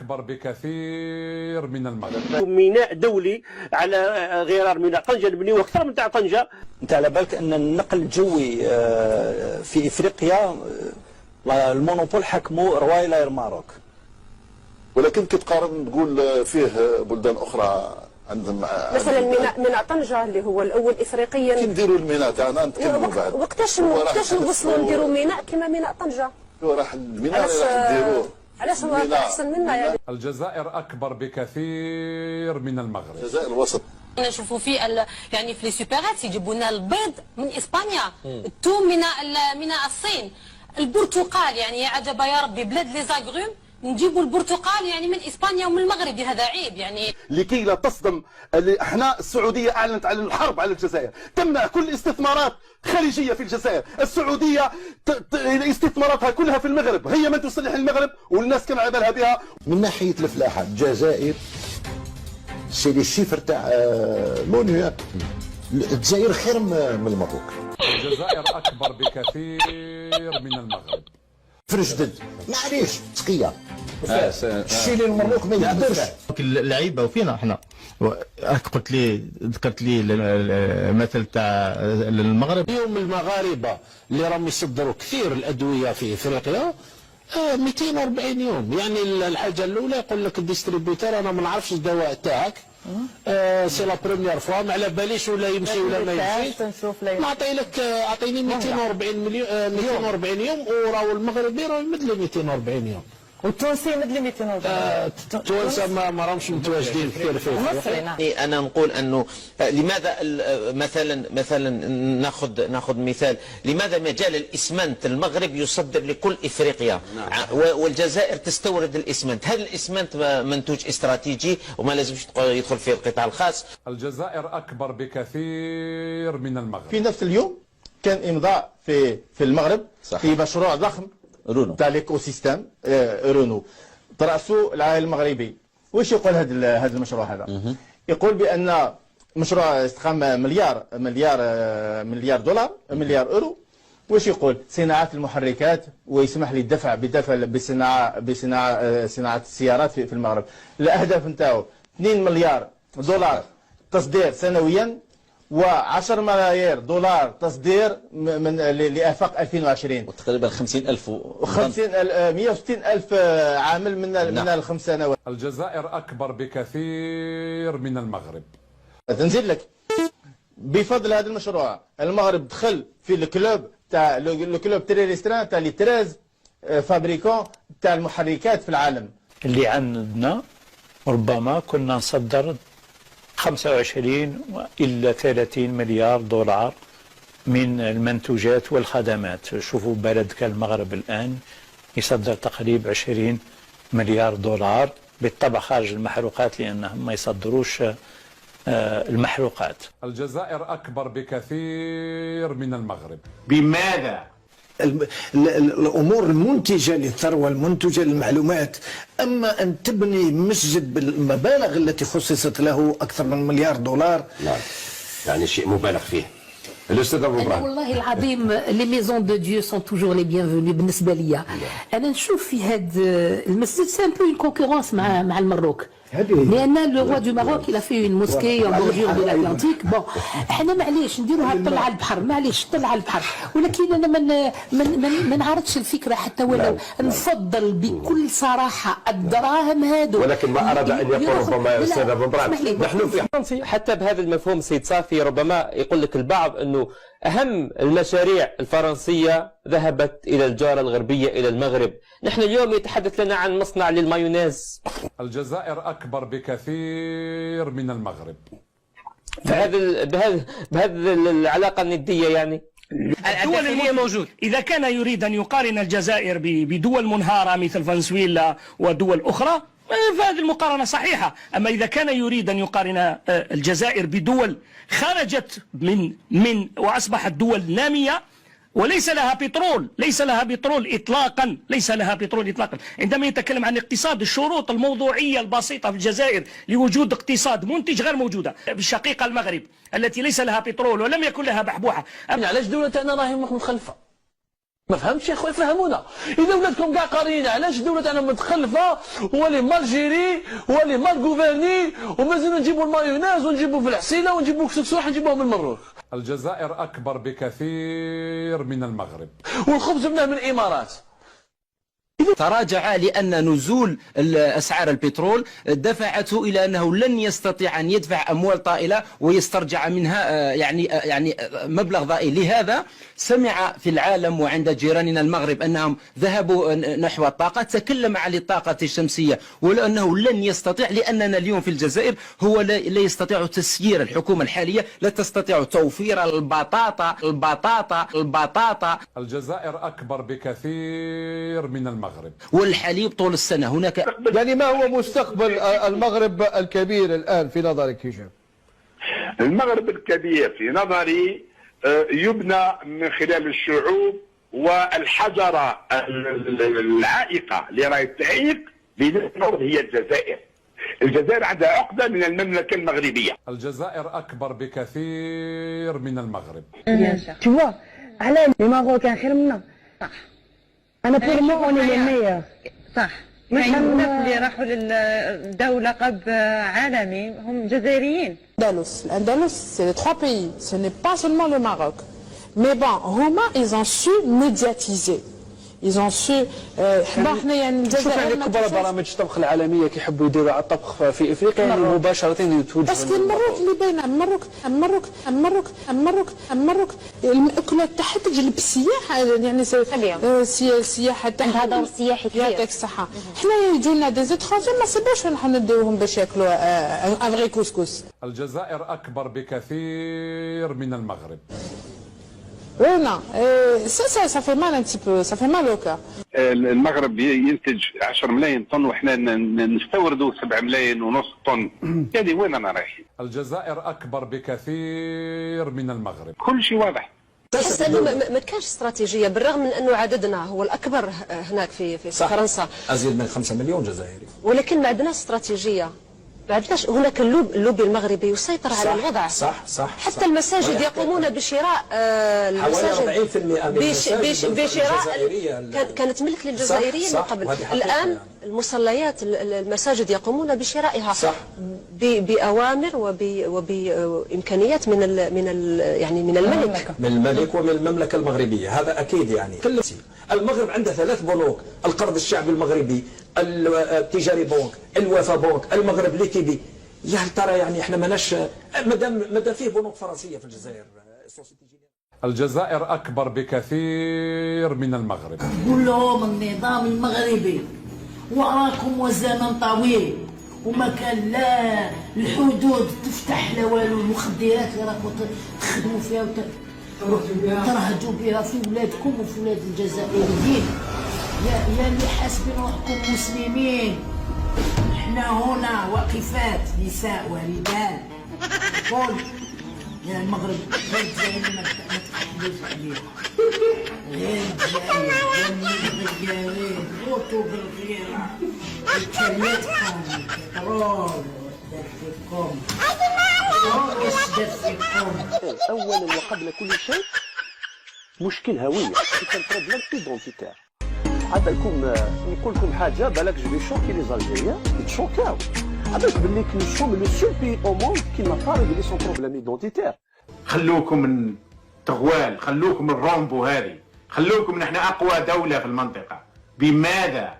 أكبر بكثير من المغرب. ميناء دولي على غرار ميناء طنجة نبنيوه أكثر من تاع طنجة. أنت على بالك أن النقل الجوي في إفريقيا المونوبول حكموا روايلا اير ماروك، ولكن كي تقارن تقول فيه بلدان أخرى عندهم مثلا ميناء طنجة اللي هو الأول إفريقيا. كي نديروا الميناء تاعنا نتكلموا بعد. وقتاش نوصلوا نديروا ميناء كما ميناء طنجة؟ راح الميناء اللي راح نديروه علاش هو أحسن منا يعني؟ الجزائر أكبر بكثير من المغرب. الجزائر الوسط. نشوفوا في يعني في لي سوبرات يجيبوا لنا البيض من اسبانيا، الثوم من الصين، البرتقال يعني يا عجبا يا ربي بلاد لي زاغروم نجيبوا البرتقال يعني من اسبانيا ومن المغرب، هذا عيب يعني. لكي لا تصدم احنا السعوديه اعلنت عن الحرب على الجزائر، تمنع كل استثمارات خارجيه في الجزائر، السعوديه استثماراتها كلها في المغرب، هي من تصلح المغرب والناس كان على بالها بها. من ناحيه الفلاحه الجزائر سي لي شيفر تاع لونو، الجزائر خير من المغرب. الجزائر أكبر بكثير من المغرب. فرجدد معليش تقيه الشيء اللي المغرب ما يقدرش. اللعيبه وفينا احنا قلت لي ذكرت لي المثل تاع المغرب. اليوم المغاربه اللي راهم يصدروا كثير الادويه في افريقيا 240 يوم، يعني الحاجه الاولى يقول لك الديستريبيوتور انا ما نعرفش الدواء تاعك سي لا بروميير فوا، ما على باليش ولا يمشي ولا ما يمشيش، نعطي لك اعطيني 240 مليون 240 يوم، وراهو المغربي راه يمد له 240 يوم، والتونسي يمد له 240. التوانسه ما راهمش متواجدين كثير فيه. انا نقول انه لماذا مثلا ناخذ مثال، لماذا مجال الاسمنت المغرب يصدر لكل افريقيا والجزائر تستورد الاسمنت؟ هذا الاسمنت منتوج استراتيجي وما لازمش يدخل فيه القطاع الخاص. الجزائر اكبر بكثير من المغرب. في نفس اليوم كان امضاء في المغرب في مشروع ضخم رونو تاع ليكو سيستيم رونو ترأسه العائل المغربي. واش يقول هذا المشروع هذا؟ يقول بان مشروع استقام مليار دولار مليار اورو. واش يقول؟ صناعه المحركات، ويسمح لي الدفع بصناعه السيارات في المغرب. الاهداف نتاعو 2 مليار دولار تصدير سنويا، و10 ملايير دولار تصدير من لآفاق 2020، وتقريبا 50,000 160,000 عامل من ال5 سنوات. الجزائر أكبر بكثير من المغرب. نزيد لك بفضل هذا المشروع المغرب دخل في الكلوب تاع الكلوب تري ريستران تاع لي 13 فابريكون تاع المحركات في العالم. اللي عندنا ربما كنا نصدر 25 إلى 30 مليار دولار من المنتوجات والخدمات. شوفوا بلد كالمغرب الآن يصدر تقريبا 20 مليار دولار، بالطبع خارج المحروقات لأنهم ما يصدروش المحروقات. الجزائر أكبر بكثير من المغرب. بماذا؟ الامور المنتجه للثروه المنتجه للمعلومات، اما ان تبني مسجد بالمبالغ التي خصصت له اكثر من مليار دولار، نعم يعني شيء مبالغ فيه. الاستاذ ابو ابراهيم. والله العظيم لي ميزون دو ديو سون توجور لي بيانفوني بالنسبه ليا. انا نشوف في هذا المسجد سي ان بو اون كونكورونس مع المروك، لان لو روا دو ماروك الى في اون موسكي اون بوردور دو لاتلانتيك. بون احنا معليش نديروها طلع على البحر، معليش طلع على البحر، ولكن انا ما نعرضش الفكره حتى ولو نفضل بكل صراحه الدراهم هذو. ولكن ما اراد ان يقول ربما استاذ ابو ابراهيم نحن في فرنسي حتى بهذا المفهوم سيد صافي ربما يقول لك البعض انه اهم المشاريع الفرنسيه ذهبت الى الجاره الغربيه الى المغرب. نحن اليوم يتحدث لنا عن مصنع للمايونيز. الجزائر أكبر بكثير من المغرب. بهذا العلاقة الندية يعني. الدول اللي موجود إذا كان يريد أن يقارن الجزائر بدول منهارة مثل فنزويلا ودول أخرى فهذه المقارنة صحيحة. أما إذا كان يريد أن يقارن الجزائر بدول خرجت من وأصبحت دول نامية وليس لها بترول، ليس لها بترول إطلاقا، ليس لها بترول إطلاقا. عندما يتكلم عن اقتصاد، الشروط الموضوعية البسيطة في الجزائر لوجود اقتصاد منتج غير موجودة. بالشقيقة المغرب التي ليس لها بترول ولم يكن لها بحبوحة. علاش دولة أنا راهي مخلفة؟ ما فهمتش يا اخويا فهمونا. اذا ولادكم كاع قاريين علاش الدوله تاعنا متخلفه ولي مال جيري ولي مال غوفرني ومازالوا نجيبوا المايونيز ونجيبوا في الحسيله ونجيبوا كسكسوح نجيبوهم من المروك. الجزائر أكبر بكثير من المغرب. والخبز جبناه من الامارات. تراجع لأن نزول أسعار البترول دفعته إلى أنه لن يستطيع أن يدفع أموال طائلة ويسترجع منها يعني مبلغ ضئيل. لهذا سمع في العالم وعند جيراننا المغرب أنهم ذهبوا نحو الطاقة، تكلم عن الطاقة الشمسية ولأنه لن يستطيع، لأننا اليوم في الجزائر هو لا يستطيع تسيير. الحكومة الحالية لا تستطيع توفير البطاطا. الجزائر أكبر بكثير من المغرب. والحليب طول السنة. هناك يعني ما هو مستقبل المغرب الكبير الآن في نظرك هشام؟ المغرب الكبير في نظري يبنى من خلال الشعوب والحجرة العائقة اللي راهي تعيق بنفسها هي الجزائر. الجزائر عندها عقدة من المملكة المغربية. الجزائر أكبر بكثير من المغرب. تشوف على الماروكان خير منا. صح. أنا بور مو أوني لي ميور. صح. يعني الناس اللي راحوا للدولة عالمي هم جزائريين. L'Andalous, c'est les 3 pays. Ce n'est pas seulement le Maroc. Mais bon, Roma, ils ont su médiatiser. Ils ont su. شوف يعني كبار برامج الطبخ العالميه كيحبوا يديروا على الطبخ في افريقيا يعني مباشره يتوجهوا. بس المروك اللي باينه المروك المأكولات تاعها تجلب السياحه يعني السياحه تاعها عندها دور سياحي كبير. يعطيك الصحه. حنا يجوا لنا دي زيترونجي ما سيبوش نحن نديوهم باش ياكلوا افغي كوسكوس. الجزائر أكبر بكثير من المغرب. Oui, non. Ça fait mal un petit peu, ça fait mal au cœur. المغرب ينتج 10 ملايين طن وحنا نستوردوا 7 ملايين ونص طن. هذه وين انا رايحين؟ الجزائر أكبر بكثير من المغرب. كل شيء واضح. تحس انه ما كانش استراتيجيه بالرغم من انه عددنا هو الاكبر هناك في فرنسا. ازيد من 5 مليون جزائري. ولكن ما عندناش استراتيجيه. ما عندناش هناك اللوبي المغربي يسيطر على الوضع. صح. حتى المساجد يقومون بشراء المساجد. حوالي 40% بشراء كانت ملك للجزائريين من قبل. الآن المصليات المساجد يقومون بشرائها بأوامر وبإمكانيات من الملك ومن المملكة المغربية. هذا أكيد يعني. المغرب عنده 3 بنوك: القرض الشعبي المغربي، التجاري بنك، الوفا بنك، المغرب ليكيدي. يا هل ترى يعني احنا ماناش مادام فيه بنوك فرنسيه في الجزائر. الجزائر أكبر بكثير من المغرب. قول لهم النظام المغربي وراكم والزمن طويل وما كان لا الحدود تفتح لا والو. المخدرات اللي راكم تخدموا فيها وترهجوا بها في ولادكم وفي ولاد الجزائريين. يا اللي حاسبين روحكم مسلمين، احنا هنا واقفات نساء ورجال. قول يا المغرب غير الجزائر ما تحدث عليها. غير الجزائر الجزائريين غوتوا بالغيرة الكرياتكم البترول دفكم اولا وقبل كل شيء مشكل هويه. سي بروبليم ايدونتيتير. عاد نقول لكم حاجه بالك جو شوكي لي زالجيريان يتشوكاو. عبالك باللي كي سوم لو سول بي او موند كي نا با ريغلي سون بروبليم ايدونتيتير. خلوكم من تغوال، خلوكم من الرومبو هذه، خلوكم نحن اقوى دوله في المنطقه. بماذا؟